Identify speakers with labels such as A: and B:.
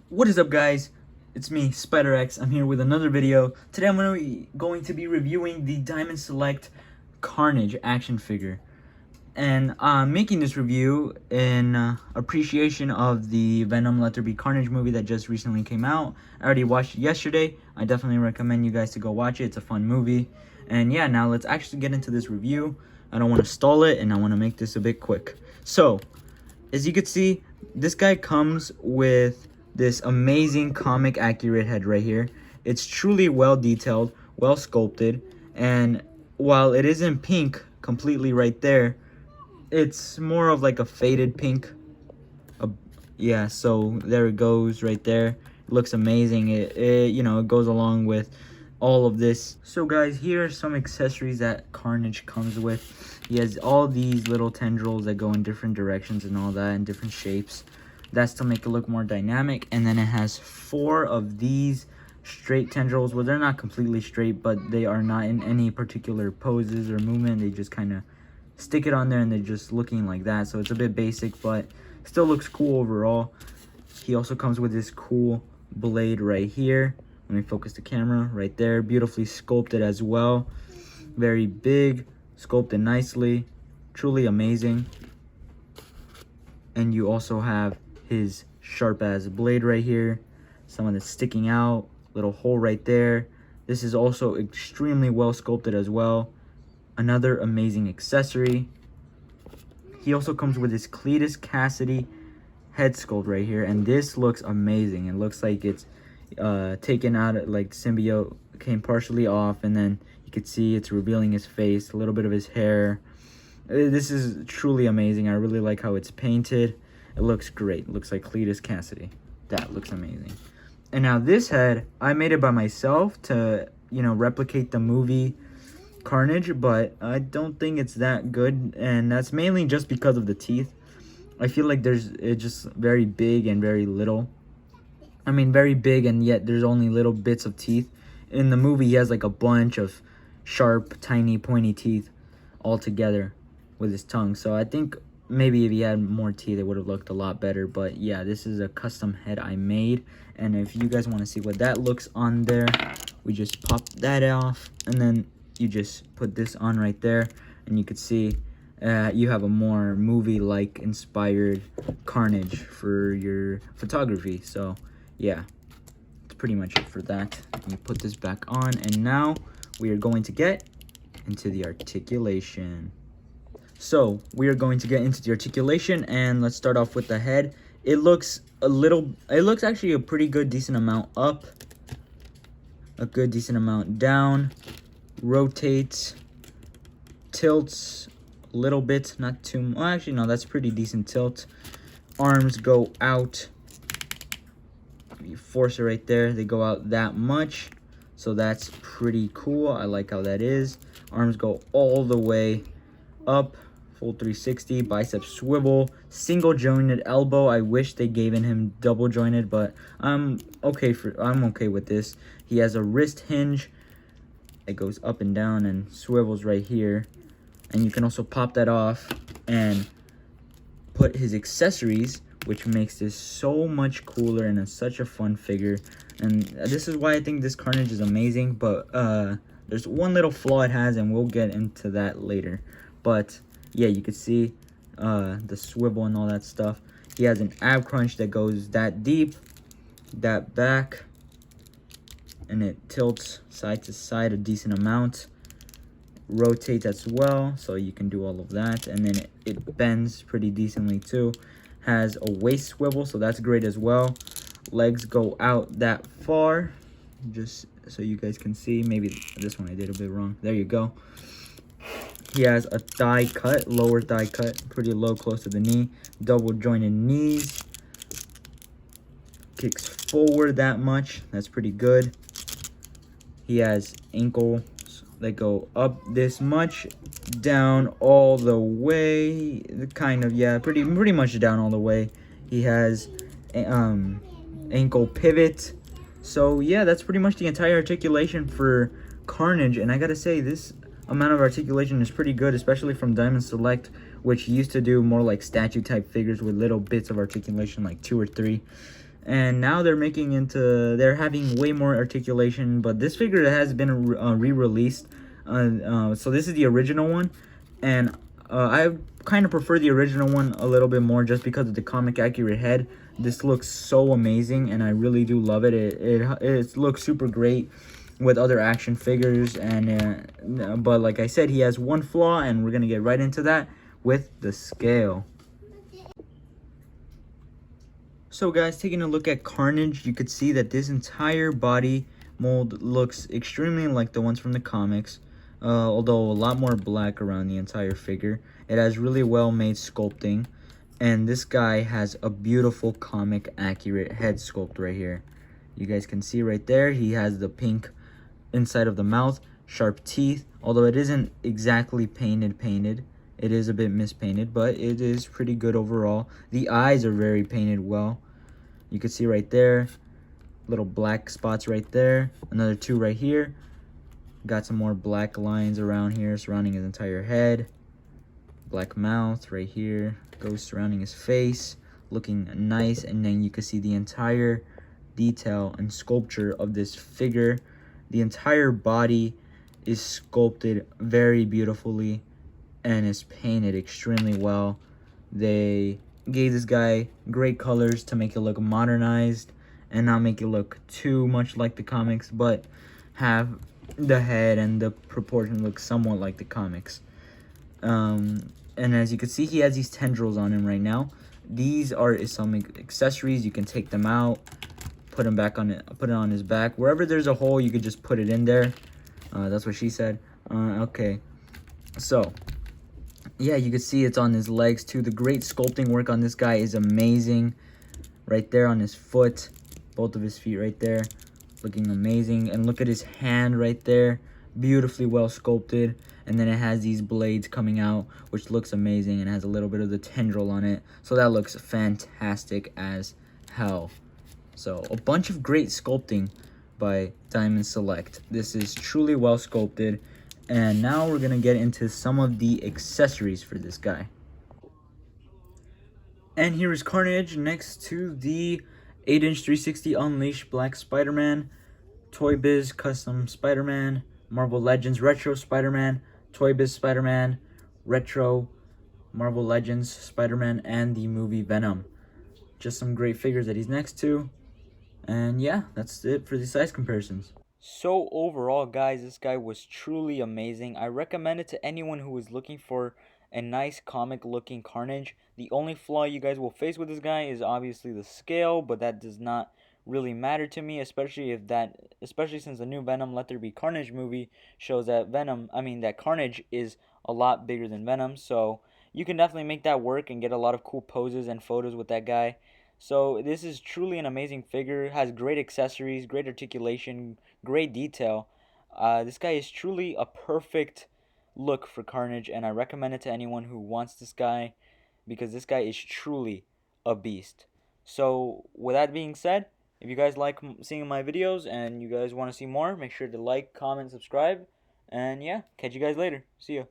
A: What is up, guys? It's me, SpiderX. I'm here with another video. Today I'm going to be reviewing the Diamond Select Carnage action figure. And I'm making this review in appreciation of the Venom Let There Be Carnage movie that just recently came out. I already watched it yesterday. I definitely recommend you guys to go watch it. It's a fun movie. And yeah, now let's actually get into this review. I don't want to stall it, and I want to make this a bit quick. So, as you can see, this guy comes with this amazing comic accurate head right here. It's truly well detailed, well sculpted, and while it is in pink completely right there, it's more of like a faded pink. Yeah, so there it goes right there. It looks amazing. It goes along with all of this. So guys, here are some accessories that Carnage comes with. He has all these little tendrils that go in different directions and all that, in different shapes. That's to make it look more dynamic. And then it has 4 of these straight tendrils. Well, they're not completely straight, but they are not in any particular poses or movement. They just kind of stick it on there and they're just looking like that. So it's a bit basic, but still looks cool overall. He also comes with this cool blade right here. Let me focus the camera right there. Beautifully sculpted as well. Very big, sculpted nicely. Truly amazing. And you also have his sharp ass blade right here. Some of it sticking out. Little hole right there. This is also extremely well sculpted as well. Another amazing accessory. He also comes with his Cletus Cassidy head sculpt right here. And this looks amazing. It looks like it's taken out, like symbiote came partially off, and then you could see it's revealing his face, a little bit of his hair. This is truly amazing. I really like how it's painted. It looks great. It looks like Cletus Cassidy. That looks amazing. And now this head, I made it by myself to, replicate the movie Carnage, but I don't think it's that good, and that's mainly just because of the teeth. I feel like it's just very big and very little. I mean, very big, and yet there's only little bits of teeth. In the movie, he has like a bunch of sharp, tiny, pointy teeth all together with his tongue. So I think maybe if he had more teeth, it would have looked a lot better. But yeah, this is a custom head I made. And if you guys want to see what that looks on there, we just pop that off. And then you just put this on right there. And you could see you have a more movie-like inspired Carnage for your photography. So yeah, that's pretty much it for that. Let me put this back on. And now we are going to get into the articulation. So we are going to get into the articulation, and let's start off with the head. It looks actually a pretty good, decent amount up, a good, decent amount down, rotates, tilts a little bit, not too much. Well, actually, no, that's pretty decent tilt. Arms go out. You force it right there. They go out that much, so that's pretty cool. I like how that is. Arms go all the way up, full 360, bicep swivel, single jointed elbow. I wish they gave him double jointed, but I'm okay with this. He has a wrist hinge. It goes up and down and swivels right here, and you can also pop that off and put his accessories, which makes this so much cooler and it's such a fun figure. And this is why I think this Carnage is amazing, but there's one little flaw it has, and we'll get into that later. But yeah, you can see the swivel and all that stuff. He has an ab crunch that goes that deep, that back, and it tilts side to side a decent amount. Rotates as well, so you can do all of that. And then it bends pretty decently too. Has a waist swivel, so that's great as well. Legs go out that far, just so you guys can see. Maybe this one I did a bit wrong. There you go. He has a thigh cut, lower thigh cut, pretty low, close to the knee. Double jointed knees. Kicks forward that much. That's pretty good. He has ankles that go up this much, down all the way. Kind of, yeah, pretty much down all the way. He has ankle pivot. So yeah, that's pretty much the entire articulation for Carnage. And I gotta say, this amount of articulation is pretty good, especially from Diamond Select, which used to do more like statue type figures with little bits of articulation, like 2 or 3. and now they're having way more articulation. But this figure has been re-released, so this is the original one, and I kind of prefer the original one a little bit more just because of the comic accurate head. This looks so amazing, and I really do love it. It looks super great with other action figures, and but like I said, he has one flaw, and we're gonna get right into that with the scale. So guys, taking a look at Carnage, you could see that this entire body mold looks extremely like the ones from the comics, although a lot more black around the entire figure. It has really well made sculpting, and this guy has a beautiful comic accurate head sculpt right here. You guys can see right there, he has the pink inside of the mouth, sharp teeth, although it isn't exactly painted. It is a bit mispainted, but it is pretty good overall. The eyes are very painted well. You can see right there, little black spots right there. Another two right here. Got some more black lines around here surrounding his entire head. Black mouth right here. Goes surrounding his face. Looking nice. And then you can see the entire detail and sculpture of this figure. The entire body is sculpted very beautifully and is painted extremely well. They gave this guy great colors to make it look modernized and not make it look too much like the comics, but have the head and the proportion look somewhat like the comics. And as you can see, he has these tendrils on him right now. These are some accessories. You can take them out, put it on his back. Wherever there's a hole, you could just put it in there. That's what she said. Okay, so yeah, you can see it's on his legs too. The great sculpting work on this guy is amazing. Right there on his foot, both of his feet right there, looking amazing. And look at his hand right there, beautifully well sculpted. And then it has these blades coming out, which looks amazing, and has a little bit of the tendril on it. So that looks fantastic as hell. So a bunch of great sculpting by Diamond Select. This is truly well sculpted. And now we're gonna get into some of the accessories for this guy. And here is Carnage next to the 8-inch 360 Unleashed Black Spider-Man, Toy Biz Custom Spider-Man, Marvel Legends Retro Spider-Man, Toy Biz Spider-Man, Retro Marvel Legends Spider-Man, and the movie Venom. Just some great figures that he's next to. And yeah, that's it for the size comparisons. So overall, guys, this guy was truly amazing. I recommend it to anyone who is looking for a nice comic looking Carnage. The only flaw you guys will face with this guy is obviously the scale, but that does not really matter to me, especially since the new Venom Let There Be Carnage movie shows that that Carnage is a lot bigger than Venom. So you can definitely make that work and get a lot of cool poses and photos with that guy. So this is truly an amazing figure. Has great accessories, great articulation, great detail. This guy is truly a perfect look for Carnage, and I recommend it to anyone who wants this guy because this guy is truly a beast. So with that being said, if you guys like seeing my videos and you guys want to see more, make sure to like, comment, subscribe, and yeah, catch you guys later. See ya.